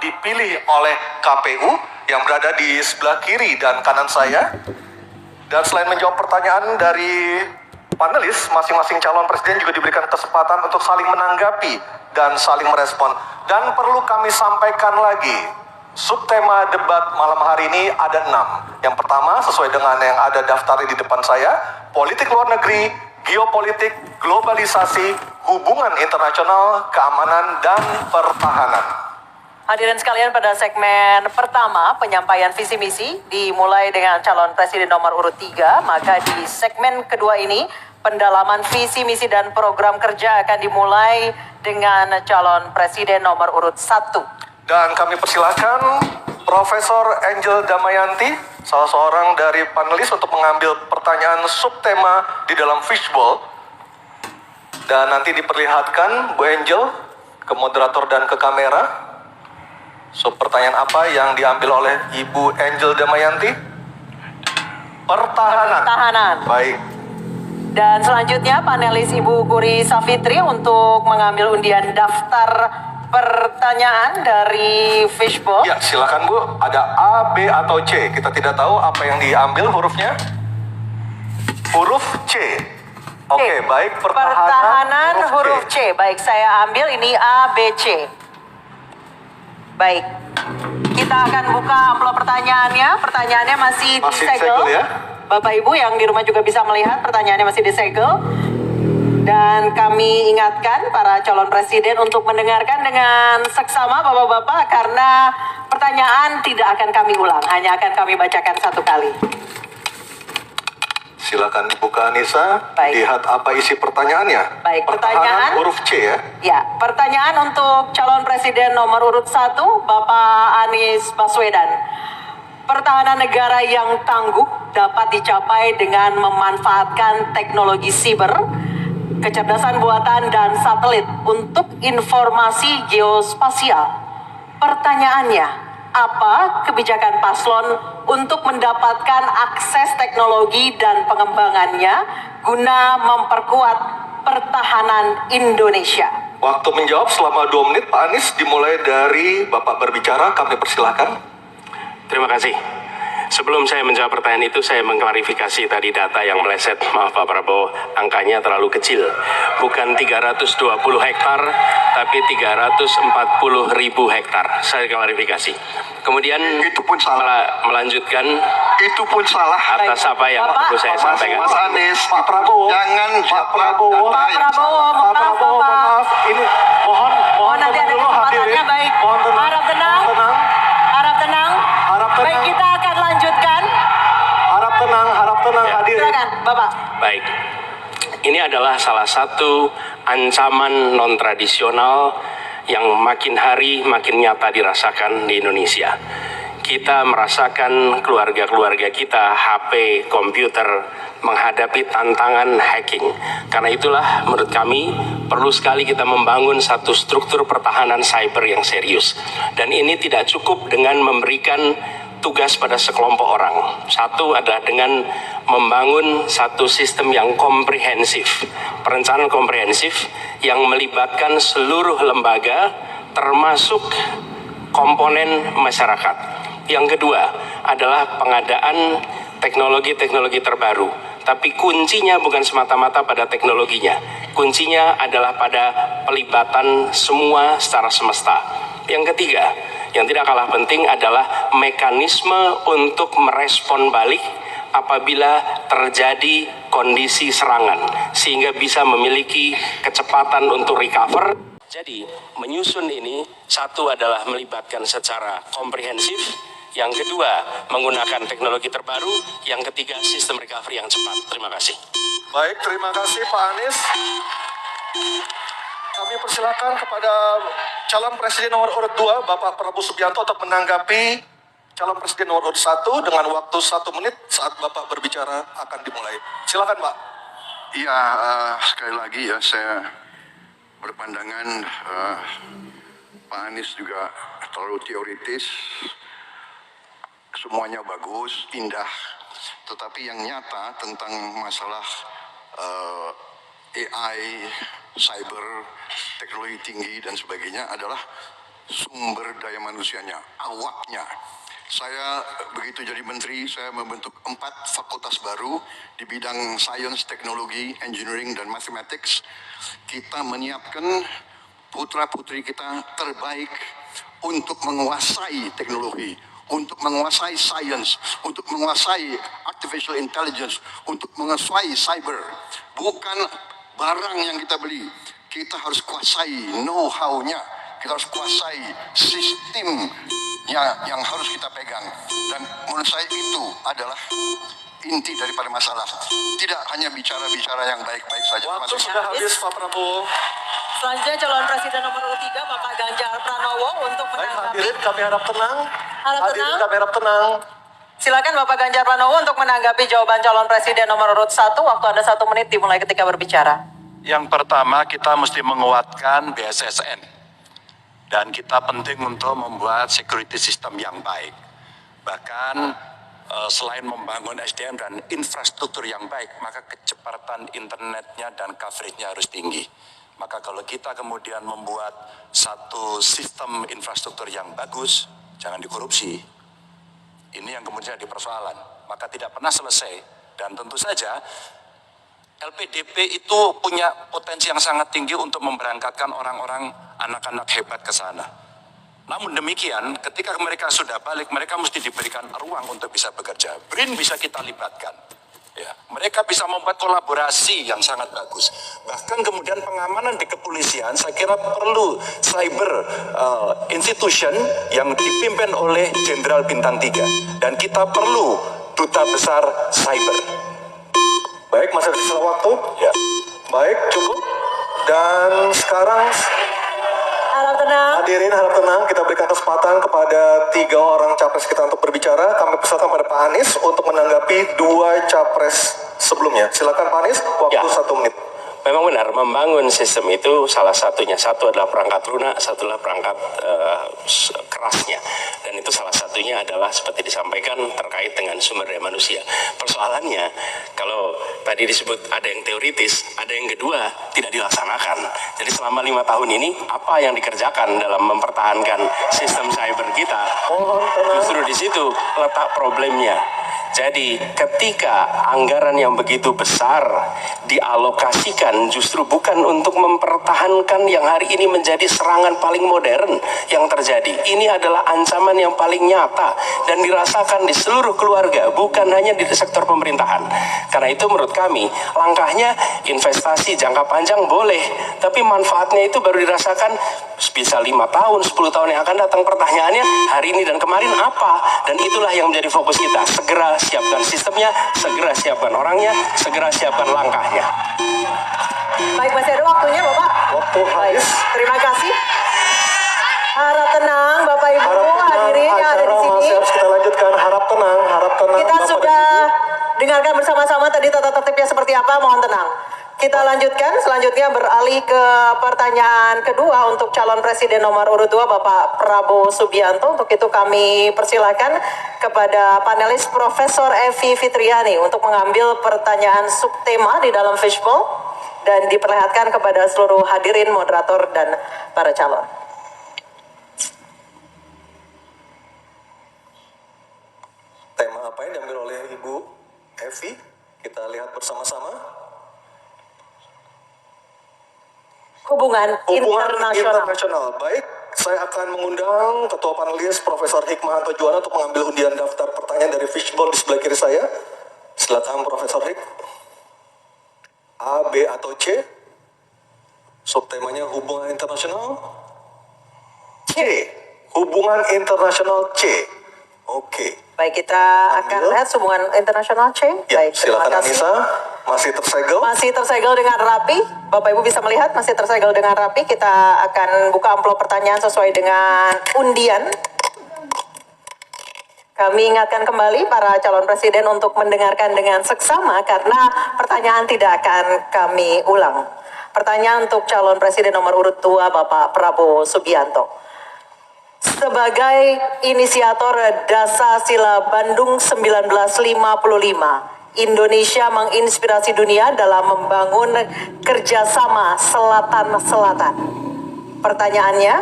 dipilih oleh KPU yang berada di sebelah kiri dan kanan saya. Dan selain menjawab pertanyaan dari panelis, masing-masing calon presiden juga diberikan kesempatan untuk saling menanggapi dan saling merespon. Dan perlu kami sampaikan lagi, subtema debat malam hari ini ada 6. Yang pertama, sesuai dengan yang ada daftarnya di depan saya, politik luar negeri, geopolitik, globalisasi, hubungan internasional, keamanan, dan pertahanan. Hadirin sekalian, pada segmen pertama penyampaian visi misi dimulai dengan calon presiden nomor urut 3, maka di segmen kedua ini pendalaman visi misi dan program kerja akan dimulai dengan calon presiden nomor urut 1. Dan kami persilakan Profesor Angel Damayanti, salah seorang dari panelis, untuk mengambil pertanyaan subtema di dalam fishbowl. Dan nanti diperlihatkan Bu Angel ke moderator dan ke kamera. So, pertanyaan apa yang diambil oleh Ibu Angel Damayanti? Pertahanan. Baik. Dan selanjutnya panelis Ibu Guri Safitri untuk mengambil undian daftar pertanyaan dari fishbowl. Ya, silakan Bu. Ada A, B, atau C. Kita tidak tahu apa yang diambil hurufnya. Huruf C. Oke, baik. Pertahanan huruf C. Baik, saya ambil ini A, B, C. Baik, kita akan buka amplop pertanyaannya. Pertanyaannya masih disegel ya? Bapak Ibu yang di rumah juga bisa melihat pertanyaannya masih disegel. Dan kami ingatkan para calon presiden untuk mendengarkan dengan seksama Bapak-Bapak, karena pertanyaan tidak akan kami ulang, hanya akan kami bacakan satu kali. Silakan dibuka, Anissa. Baik. Lihat apa isi pertanyaannya. Baik, pertanyaan huruf C ya. Ya, pertanyaan untuk calon presiden nomor urut 1, Bapak Anies Baswedan. Pertahanan negara yang tangguh dapat dicapai dengan memanfaatkan teknologi siber, kecerdasan buatan, dan satelit untuk informasi geospasial. Pertanyaannya, apa kebijakan paslon untuk mendapatkan akses teknologi dan pengembangannya guna memperkuat pertahanan Indonesia? Waktu menjawab selama 2 menit, Pak Anies, dimulai dari Bapak berbicara. Kami persilahkan. Terima kasih. Sebelum saya menjawab pertanyaan itu, saya mengklarifikasi tadi data yang meleset. Maaf Pak Prabowo, angkanya terlalu kecil. Bukan 320 hektar, tapi 340.000 hektar. Saya klarifikasi. Kemudian itu pun salah. Melanjutkan. Itu pun salah. Atas apa yang perlu saya sampaikan. Mas Anies, Pak Prabowo. Jangan Pak Prabowo. Pak Prabowo, maaf. Ini mohon nanti ada kesempatannya. Baik. Harap tenang. Baik, kita akan lanjutkan. Harap tenang Ya. hadir. Silakan, Bapak. Baik. Ini adalah salah satu ancaman non-tradisional yang makin hari makin nyata dirasakan di Indonesia. Kita merasakan keluarga-keluarga kita, HP, komputer, menghadapi tantangan hacking. Karena itulah menurut kami perlu sekali kita membangun satu struktur pertahanan cyber yang serius. Dan ini tidak cukup dengan memberikan tugas pada sekelompok orang. Satu adalah dengan membangun satu sistem yang komprehensif, perencanaan komprehensif yang melibatkan seluruh lembaga termasuk komponen masyarakat. Yang kedua adalah pengadaan teknologi-teknologi terbaru. Tapi kuncinya bukan semata-mata pada teknologinya. Kuncinya adalah pada pelibatan semua secara semesta. Yang ketiga, yang tidak kalah penting adalah mekanisme untuk merespon balik apabila terjadi kondisi serangan, sehingga bisa memiliki kecepatan untuk recover. Jadi, menyusun ini, satu adalah melibatkan secara komprehensif, yang kedua menggunakan teknologi terbaru, yang ketiga sistem recovery yang cepat. Terima kasih. Baik, terima kasih Pak Anies. Kami persilakan kepada calon presiden nomor urut 2, Bapak Prabowo Subianto, untuk menanggapi calon presiden nomor urut 1 dengan waktu 1 menit saat Bapak berbicara akan dimulai. Silakan Pak. Iya, sekali lagi ya saya berpandangan Pak Anies juga terlalu teoritis. Semuanya bagus, indah, tetapi yang nyata tentang masalah AI, cyber, teknologi tinggi dan sebagainya adalah sumber daya manusianya, awaknya. Saya begitu jadi menteri, saya membentuk 4 fakultas baru di bidang sains, teknologi, engineering, dan mathematics. Kita menyiapkan putra-putri kita terbaik untuk menguasai teknologi, untuk menguasai sains, untuk menguasai artificial intelligence, untuk menguasai cyber. Bukan barang yang kita beli, kita harus kuasai know-how-nya, kita harus kuasai sistem yang harus kita pegang. Dan menurut saya itu adalah inti daripada masalah. Tidak hanya bicara-bicara yang baik-baik saja. Waktu sudah habis, Pak Prabowo. Selanjutnya calon presiden nomor urut 3 Bapak Ganjar Pranowo untuk Baik, menanggapi. hadirin kami harap tenang. Harap Hadirin tenang. kami harap tenang. Silakan Bapak Ganjar Pranowo untuk menanggapi jawaban calon presiden nomor urut 1. Waktu Anda 1 menit dimulai ketika berbicara. Yang pertama, kita mesti menguatkan BSSN. Dan kita penting untuk membuat security system yang baik. Bahkan selain membangun SDM dan infrastruktur yang baik, maka kecepatan internetnya dan coveragenya harus tinggi. Maka kalau kita kemudian membuat satu sistem infrastruktur yang bagus, jangan dikorupsi. Ini yang kemudian jadi persoalan. Maka tidak pernah selesai. Dan tentu saja LPDP itu punya potensi yang sangat tinggi untuk memberangkatkan orang-orang, anak-anak hebat ke sana. Namun demikian, ketika mereka sudah balik, mereka mesti diberikan ruang untuk bisa bekerja. BRIN bisa kita libatkan. Ya, mereka bisa membuat kolaborasi yang sangat bagus. Bahkan kemudian pengamanan di kepolisian, saya kira perlu cyber institution yang dipimpin oleh Jenderal Bintang 3. Dan kita perlu duta besar cyber. Baik, masih ada sisa waktu. Ya. Baik, cukup. Dan sekarang Harap tenang. hadirin harap tenang, kita berikan kesempatan kepada 3 orang capres kita untuk berbicara. Kami persilakan pada Pak Anies untuk menanggapi 2 capres sebelumnya. Silakan Pak Anies, waktu Ya. 1 menit. Memang benar, membangun sistem itu salah satunya. Satu adalah perangkat lunak, satu adalah perangkat kerasnya. Dan itu salah satunya adalah seperti disampaikan terkait dengan sumber daya manusia. Persoalannya, kalau tadi disebut ada yang teoritis, ada yang kedua tidak dilaksanakan. Jadi selama 5 tahun ini, apa yang dikerjakan dalam mempertahankan sistem cyber kita? Justru di situ letak problemnya. Jadi ketika anggaran yang begitu besar dialokasikan justru bukan untuk mempertahankan yang hari ini menjadi serangan paling modern yang terjadi. Ini adalah ancaman yang paling nyata dan dirasakan di seluruh keluarga, bukan hanya di sektor pemerintahan. Karena itu menurut kami, langkahnya investasi jangka panjang boleh, tapi manfaatnya itu baru dirasakan bisa 5 tahun, 10 tahun yang akan datang. Pertanyaannya, hari ini dan kemarin apa? Dan itulah yang menjadi fokus kita. Segera siapkan sistemnya, segera siapkan orangnya, segera siapkan langkahnya. Baik, masih ada waktunya Bapak. Waktu Baik, habis. terima kasih. Harap tenang Bapak Ibu, Harap tenang, hadirin yang ada acara di sini. masih harus kita lanjutkan. Harap tenang, Kita Bapak sudah dan Ibu. dengarkan bersama-sama tadi tata tertibnya seperti apa, mohon tenang. Kita lanjutkan, selanjutnya beralih ke pertanyaan kedua untuk calon presiden nomor urut 2 Bapak Prabowo Subianto. Untuk itu kami persilakan kepada panelis Profesor Evi Fitriani untuk mengambil pertanyaan subtema di dalam fishbowl dan diperlihatkan kepada seluruh hadirin, moderator, dan para calon. Tema apa yang diambil oleh Ibu Evi? Kita lihat bersama-sama. Hubungan Hubungan internasional. internasional. Baik, saya akan mengundang Ketua Panelis Profesor Hikmahanto Juwana untuk mengambil undian daftar pertanyaan dari fishbowl di sebelah kiri saya. Silakan Profesor Hik. A, B, atau C? Subtemanya hubungan internasional. C. Hubungan internasional C. Oke. Baik, kita akan Ambil. lihat hubungan internasional C. Ya, Baik, terima silakan kasih. Anissa. Masih tersegel. Masih tersegel dengan rapi. Bapak Ibu bisa melihat masih tersegel dengan rapi. Kita akan buka amplop pertanyaan sesuai dengan undian. Kami ingatkan kembali para calon presiden untuk mendengarkan dengan seksama karena pertanyaan tidak akan kami ulang. Pertanyaan untuk calon presiden nomor urut 2 Bapak Prabowo Subianto. Sebagai inisiator Dasar-Sila Bandung 1955, Indonesia menginspirasi dunia dalam membangun kerjasama selatan-selatan. Pertanyaannya,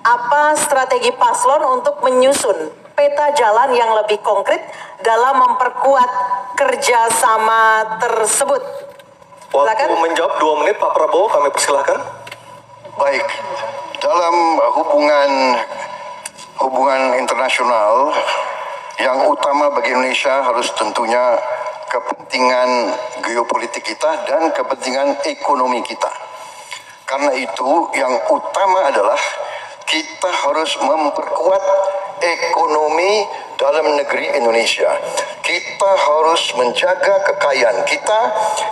apa strategi paslon untuk menyusun peta jalan yang lebih konkret dalam memperkuat kerjasama tersebut? Waktu Silakan. menjawab 2 menit Pak Prabowo, kami persilahkan. Baik, dalam hubungan internasional yang utama bagi Indonesia harus tentunya kepentingan geopolitik kita dan kepentingan ekonomi kita. Karena itu yang utama adalah kita harus memperkuat ekonomi dalam negeri Indonesia. Kita harus menjaga kekayaan kita,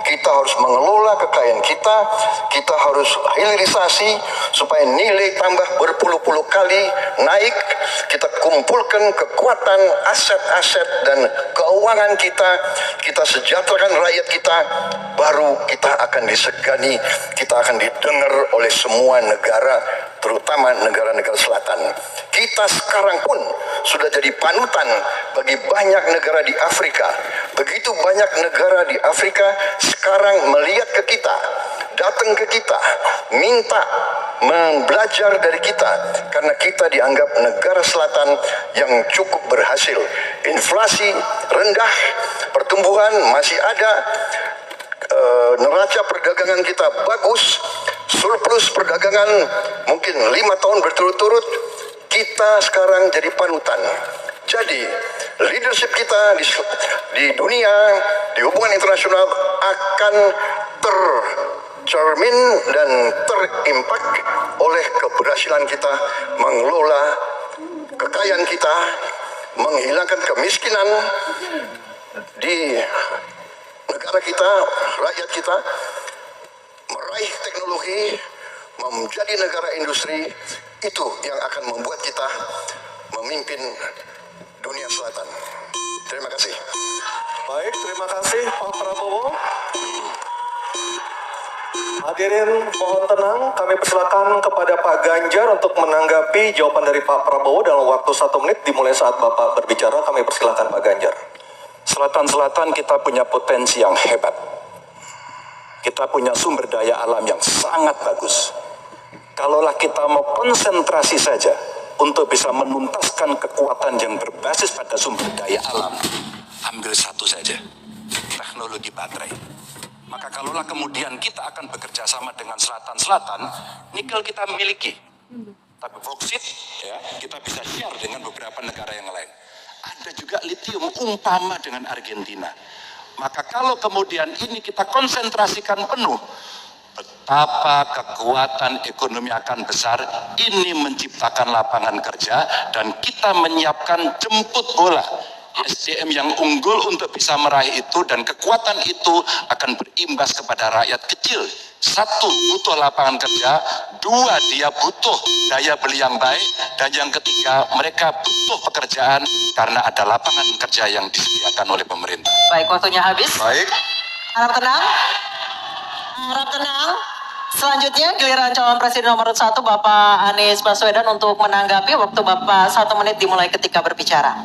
kita harus mengelola kekayaan kita, kita harus hilirisasi supaya nilai tambah berpuluh-puluh kali naik, kita kumpulkan kekuatan aset-aset dan keuangan kita sejahterakan rakyat kita, baru kita akan disegani, kita akan didengar oleh semua negara, terutama negara-negara selatan. Kita sekarang pun sudah jadi panutan bagi banyak negara di Afrika. Begitu banyak negara di Afrika sekarang melihat ke kita, datang ke kita, minta belajar dari kita, karena kita dianggap negara selatan yang cukup berhasil. Inflasi rendah, pertumbuhan masih ada, neraca perdagangan kita bagus, surplus perdagangan mungkin 5 tahun berturut-turut. Kita sekarang jadi panutan. Jadi leadership kita di dunia, di hubungan internasional akan tercermin dan terimpak oleh keberhasilan kita mengelola kekayaan kita, menghilangkan kemiskinan di negara kita, rakyat kita, meraih teknologi, menjadi negara industri. Itu yang akan membuat kita memimpin dunia selatan. Terima kasih. Baik, terima kasih Pak Prabowo. Hadirin mohon tenang, kami persilakan kepada Pak Ganjar untuk menanggapi jawaban dari Pak Prabowo dalam waktu 1 menit dimulai saat Bapak berbicara. Kami persilakan Pak Ganjar. Selatan-selatan kita punya potensi yang hebat. Kita punya sumber daya alam yang sangat bagus. Kalaulah kita mau konsentrasi saja untuk bisa menuntaskan kekuatan yang berbasis pada sumber daya alam, ambil satu saja, teknologi baterai. Maka kalaulah kemudian kita akan bekerja sama dengan selatan-selatan, nikel kita miliki. Tapi boksit, ya, kita bisa share dengan beberapa negara yang lain. Ada juga litium umpama dengan Argentina. Maka kalau kemudian ini kita konsentrasikan penuh, betapa kekuatan ekonomi akan besar, ini menciptakan lapangan kerja, dan kita menyiapkan jemput bola SDM yang unggul untuk bisa meraih itu, dan kekuatan itu akan berimbas kepada rakyat kecil. 1, butuh lapangan kerja, 2, dia butuh daya beli yang baik, dan yang ketiga, mereka butuh pekerjaan karena ada lapangan kerja yang disediakan oleh pemerintah. Baik, waktunya habis. Baik, Harap tenang. Harap tenang. Selanjutnya giliran calon presiden nomor 1 Bapak Anies Baswedan untuk menanggapi. Waktu Bapak 1 menit dimulai ketika berbicara.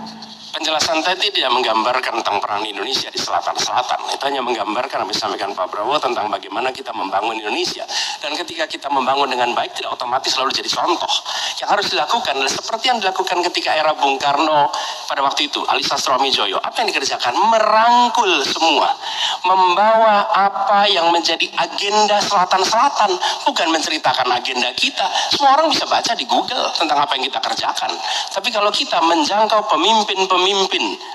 Penjelasan tadi tidak menggambarkan tentang peran Indonesia di selatan-selatan. Itu hanya menggambarkan apa yang disampaikan Pak Prabowo tentang bagaimana kita membangun Indonesia. Dan ketika kita membangun dengan baik, tidak otomatis selalu jadi contoh. Yang harus dilakukan adalah seperti yang dilakukan ketika era Bung Karno pada waktu itu, Ali Sastroamidjojo. Apa yang dikerjakan? Merangkul semua. Membawa apa yang menjadi agenda selatan-selatan. Bukan menceritakan agenda kita. Semua orang bisa baca di Google tentang apa yang kita kerjakan. Tapi kalau kita menjangkau pemimpin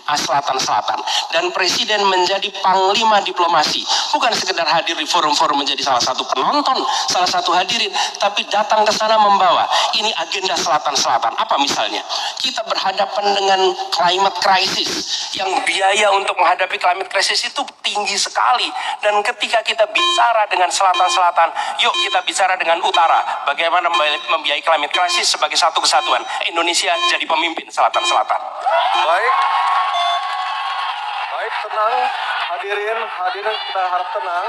selatan-selatan, dan presiden menjadi panglima diplomasi, bukan sekedar hadir di forum-forum menjadi salah satu penonton, salah satu hadirin, tapi datang ke sana membawa ini agenda selatan-selatan. Apa misalnya? Kita berhadapan dengan climate crisis, yang biaya untuk menghadapi climate crisis itu tinggi sekali, dan ketika kita bicara dengan selatan-selatan, yuk kita bicara dengan utara, bagaimana membiayai climate crisis sebagai satu kesatuan. Indonesia jadi pemimpin selatan-selatan. Baik, tenang. Hadirin kita harap tenang.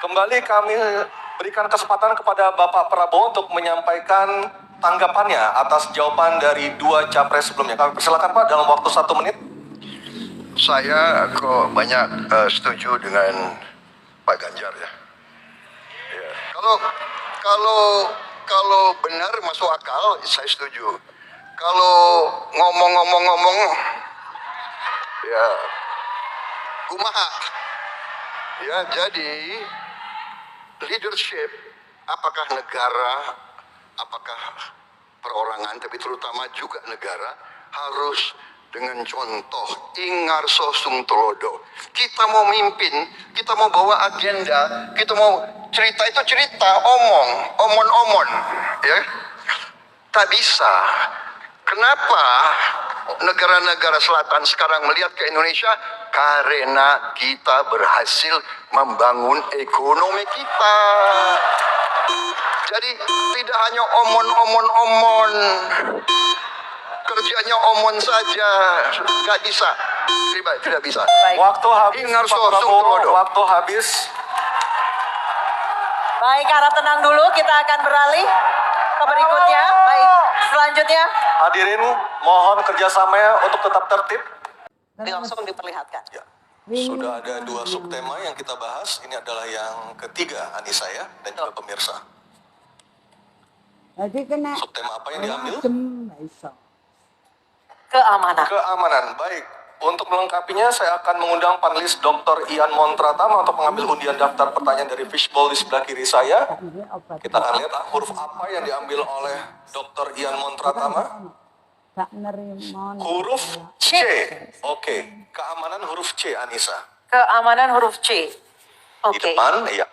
Kembali kami berikan kesempatan kepada Bapak Prabowo untuk menyampaikan tanggapannya atas jawaban dari 2 capres sebelumnya. Kami persilakan Pak dalam waktu 1 menit. Saya kok banyak setuju dengan Pak Ganjar ya. Ya. Kalau benar masuk akal, saya setuju. Kalau ngomong-ngomong, ya kumaha. Ya, jadi leadership, apakah negara, apakah perorangan, tapi terutama juga negara, harus dengan contoh ingarso sungtolodo. Kita mau mimpin, kita mau bawa agenda, kita mau cerita itu cerita, omon, ya. Tak bisa. Kenapa negara-negara selatan sekarang melihat ke Indonesia? Karena kita berhasil membangun ekonomi kita. Jadi tidak hanya omon, kerjanya omon saja, nggak bisa, tidak bisa. Baik. Waktu habis, Ingar Pak Prabowo, Sungtolodo. waktu habis. Baik, harap tenang dulu. Kita akan beralih ke berikutnya. Baik, selanjutnya Hadirin, mohon kerjasamanya untuk tetap tertib. langsung diperlihatkan. Ya. Sudah ada 2 subtema yang kita bahas. Ini adalah yang ketiga, Anissa ya, dan juga pemirsa. Jadi kena Subtema apa yang diambil? iso. Keamanan. Keamanan. Baik. Untuk melengkapinya, saya akan mengundang panelis Dr. Ian Montratama untuk mengambil undian daftar pertanyaan dari fishbowl di sebelah kiri saya. Kita akan lihat huruf apa yang diambil oleh Dr. Ian Montratama. Tak nerima. Huruf C. Oke. Keamanan huruf C, Anissa. Keamanan huruf C. Di Oke. depan, iya.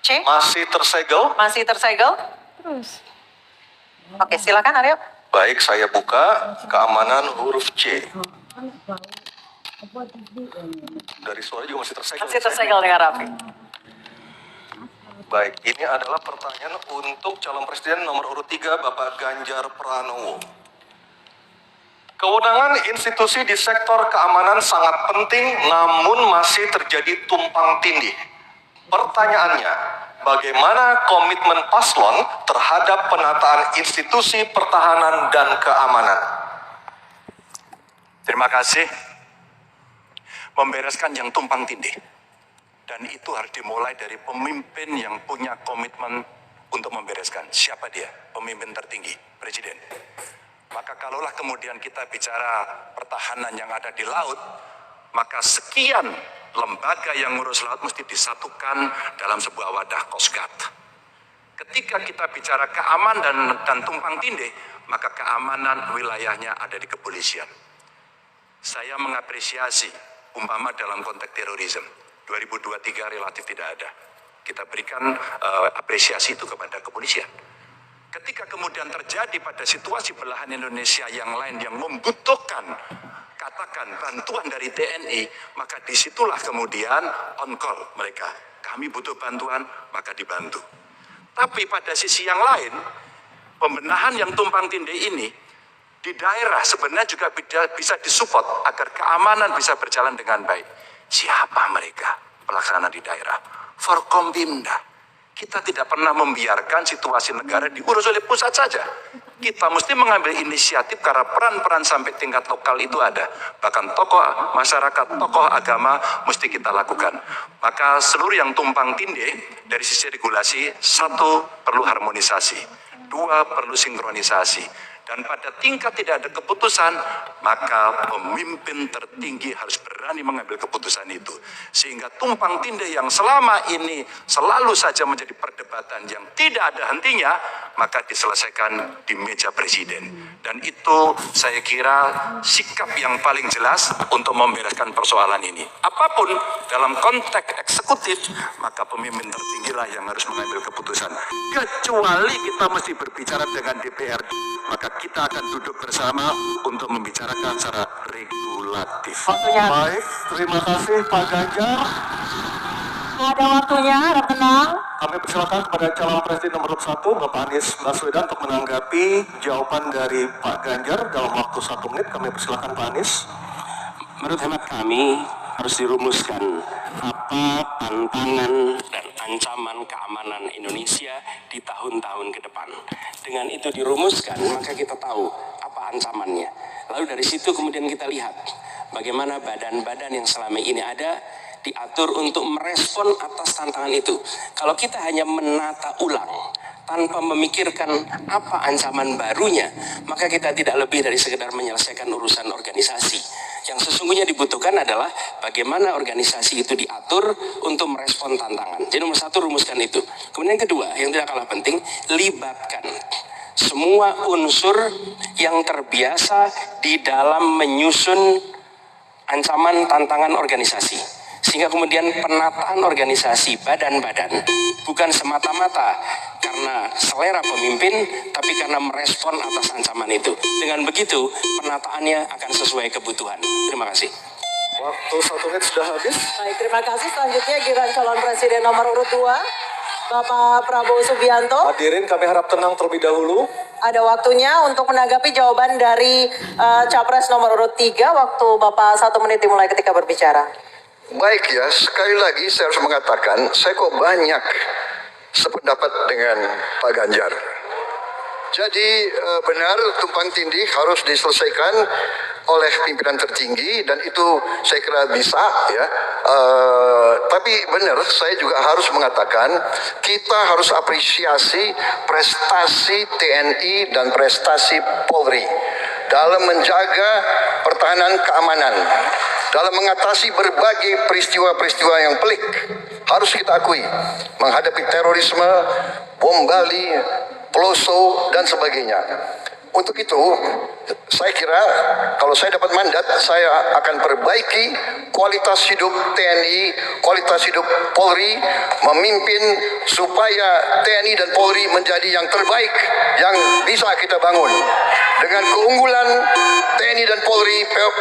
C Masih tersegel. masih tersegel. Terus. Oke, silakan Aryo. Baik, saya buka keamanan huruf C. Kan bau. Apa tadi ini? Dari suara juga masih tersegel. Masih tersegel dengan rapi. Baik, ini adalah pertanyaan untuk calon presiden nomor urut 3, Bapak Ganjar Pranowo. Kewenangan institusi di sektor keamanan sangat penting, namun masih terjadi tumpang tindih. Pertanyaannya, bagaimana komitmen paslon terhadap penataan institusi pertahanan dan keamanan? Terima kasih. Membereskan yang tumpang tindih. Dan itu harus dimulai dari pemimpin yang punya komitmen untuk membereskan. Siapa dia? Pemimpin tertinggi, Presiden. Maka kalaulah kemudian kita bicara pertahanan yang ada di laut, maka sekian lembaga yang ngurus laut mesti disatukan dalam sebuah wadah Coast Guard. Ketika kita bicara keamanan dan tumpang tindih, maka keamanan wilayahnya ada di kepolisian. Saya mengapresiasi umpama dalam konteks terorisme 2023 relatif tidak ada. Kita berikan apresiasi itu kepada kepolisian. Ketika kemudian terjadi pada situasi belahan Indonesia yang lain yang membutuhkan katakan bantuan dari TNI, maka disitulah kemudian on call mereka. Kami butuh bantuan, maka dibantu. Tapi pada sisi yang lain, pembenahan yang tumpang tindih ini di daerah sebenarnya juga bisa disupport agar keamanan bisa berjalan dengan baik. Siapa mereka pelaksana di daerah? Forkompimda. Kita tidak pernah membiarkan situasi negara diurus oleh pusat saja. Kita mesti mengambil inisiatif karena peran-peran sampai tingkat lokal itu ada. Bahkan tokoh masyarakat, tokoh agama mesti kita lakukan. Maka seluruh yang tumpang tindih dari sisi regulasi, 1 perlu harmonisasi, 2 perlu sinkronisasi. Dan pada tingkat tidak ada keputusan, maka pemimpin tertinggi harus berani mengambil keputusan itu. Sehingga tumpang tindih yang selama ini selalu saja menjadi perdebatan yang tidak ada hentinya, maka diselesaikan di meja presiden. Dan itu saya kira sikap yang paling jelas untuk membereskan persoalan ini. Apapun dalam konteks eksekutif, maka pemimpin tertinggilah yang harus mengambil keputusan. Kecuali kita mesti berbicara dengan DPR, maka kita akan duduk bersama untuk membicarakan secara regulatif. Waktunya. Baik, terima kasih Pak Ganjar. Ada waktunya, harap tenang. Kami persilakan kepada calon presiden nomor 1, Bapak Anies Baswedan, untuk menanggapi jawaban dari Pak Ganjar dalam waktu 1 menit. Kami persilakan Pak Anies. Menurut hemat kami harus dirumuskan apa tantangan dan ancaman keamanan Indonesia di tahun-tahun ke depan. Dengan itu dirumuskan, maka kita tahu apa ancamannya. Lalu dari situ kemudian kita lihat bagaimana badan-badan yang selama ini ada diatur untuk merespon atas tantangan itu. Kalau kita hanya menata ulang tanpa memikirkan apa ancaman barunya, maka kita tidak lebih dari sekedar menyelesaikan urusan organisasi. Yang sesungguhnya dibutuhkan adalah bagaimana organisasi itu diatur untuk merespon tantangan. Jadi nomor satu, rumuskan itu. Kemudian yang kedua, yang tidak kalah penting, libatkan semua unsur yang terbiasa di dalam menyusun ancaman tantangan organisasi. Sehingga kemudian penataan organisasi badan-badan bukan semata-mata karena selera pemimpin, tapi karena merespon atas ancaman itu. Dengan begitu, penataannya akan sesuai kebutuhan. Terima kasih. Waktu 1 menit sudah habis. Baik, terima kasih. Selanjutnya giliran calon presiden nomor urut 2, Bapak Prabowo Subianto. Hadirin, kami harap tenang terlebih dahulu. Ada waktunya untuk menanggapi jawaban dari Capres nomor urut 3. Waktu Bapak 1 menit dimulai ketika berbicara. Baik ya, sekali lagi saya harus mengatakan, saya kok banyak sependapat dengan Pak Ganjar. Jadi benar tumpang tindih harus diselesaikan oleh pimpinan tertinggi dan itu saya kira bisa ya. Tapi benar saya juga harus mengatakan kita harus apresiasi prestasi TNI dan prestasi Polri dalam menjaga pertahanan keamanan, dalam mengatasi berbagai peristiwa-peristiwa yang pelik. Harus kita akui, menghadapi terorisme, bom Bali, Peloso, dan sebagainya. Untuk itu, saya kira kalau saya dapat mandat, saya akan perbaiki kualitas hidup TNI, kualitas hidup Polri, memimpin supaya TNI dan Polri menjadi yang terbaik yang bisa kita bangun. Dengan keunggulan TNI dan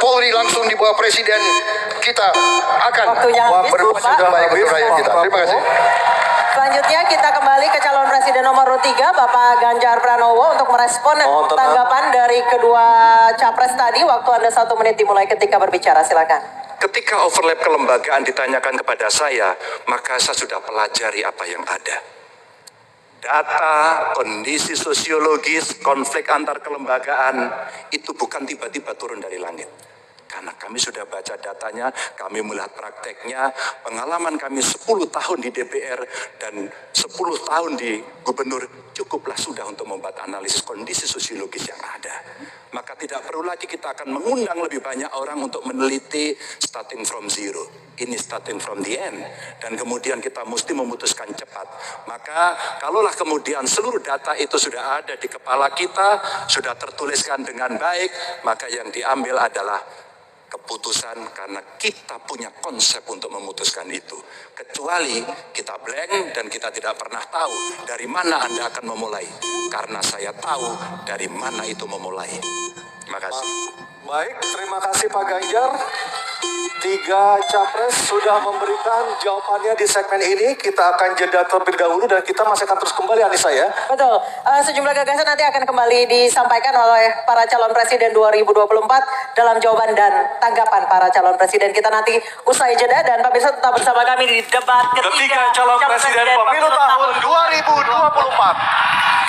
Polri langsung di bawah Presiden, kita akan berbuat baik untuk rakyat kita. Terima kasih. Selanjutnya kita kembali ke calon presiden nomor urut 3, Bapak Ganjar Pranowo, untuk merespon tanggapan dari kedua capres tadi. Waktu Anda 1 menit dimulai ketika berbicara, silakan. Ketika overlap kelembagaan ditanyakan kepada saya, maka saya sudah pelajari apa yang ada. Data, kondisi sosiologis, konflik antar kelembagaan, itu bukan tiba-tiba turun dari langit. Karena kami sudah baca datanya, kami melihat prakteknya, pengalaman kami 10 tahun di DPR dan 10 tahun di gubernur, cukuplah sudah untuk membuat analisis kondisi sosiologis yang ada. Maka tidak perlu lagi kita akan mengundang lebih banyak orang untuk meneliti starting from zero. Ini starting from the end. Dan kemudian kita mesti memutuskan cepat. Maka kalaulah kemudian seluruh data itu sudah ada di kepala kita, sudah tertuliskan dengan baik, maka yang diambil adalah keputusan karena kita punya konsep untuk memutuskan itu. Kecuali kita blank dan kita tidak pernah tahu dari mana Anda akan memulai. Karena saya tahu dari mana itu memulai. Terima kasih. Baik, terima kasih Pak Ganjar. 3 capres sudah memberikan jawabannya di segmen ini. Kita akan jeda terlebih dahulu dan kita masih akan terus kembali, Anissa ya. Betul, sejumlah gagasan nanti akan kembali disampaikan oleh para calon presiden 2024 dalam jawaban dan tanggapan para calon presiden. Kita nanti usai jeda dan pemirsa tetap bersama kami di debat ketiga Calon Presiden Pemilu tahun 2024.